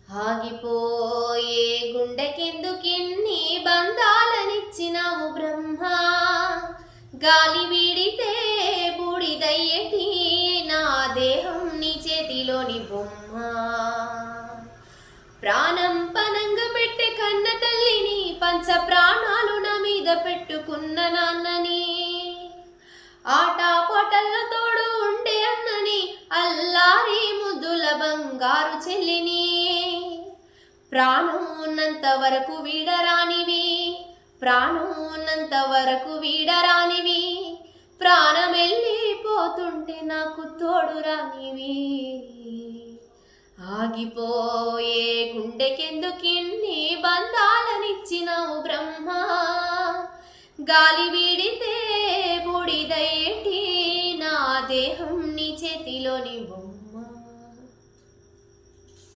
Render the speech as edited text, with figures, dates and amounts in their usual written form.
ఆగిపోయే గుండెకెందుకిన్ని బంధాలనిచ్చినావు బ్రహ్మ, గాలి వీడితే బూడిదయ్యేటి నా దేహం నీ చేతిలోని బొమ్మ. ప్రాణం పనంగా పెట్టే కన్న తల్లిని, పంచ ప్రాణాలు నా మీద పెట్టుకున్న నాన్నని, ఆటా పాటల్లో తోడు ఉండే అన్నని, అల్లారి ముద్దుల బంగారు చెల్లిని. ప్రాణం ఉన్నంత వరకు వీడరానివి, ప్రాణం ఉన్నంత వరకు వీడరానివి, ప్రాణం వెళ్ళిపోతుంటే నాకు తోడు రానివి. ఆగిపోయే గుండెకెందుకిన్ని బంధాలనిచ్చినావు బ్రహ్మ, గాలి వీడితే బూడిదయ్యేటి నా దేహం నీ చేతిలోని బొమ్మ.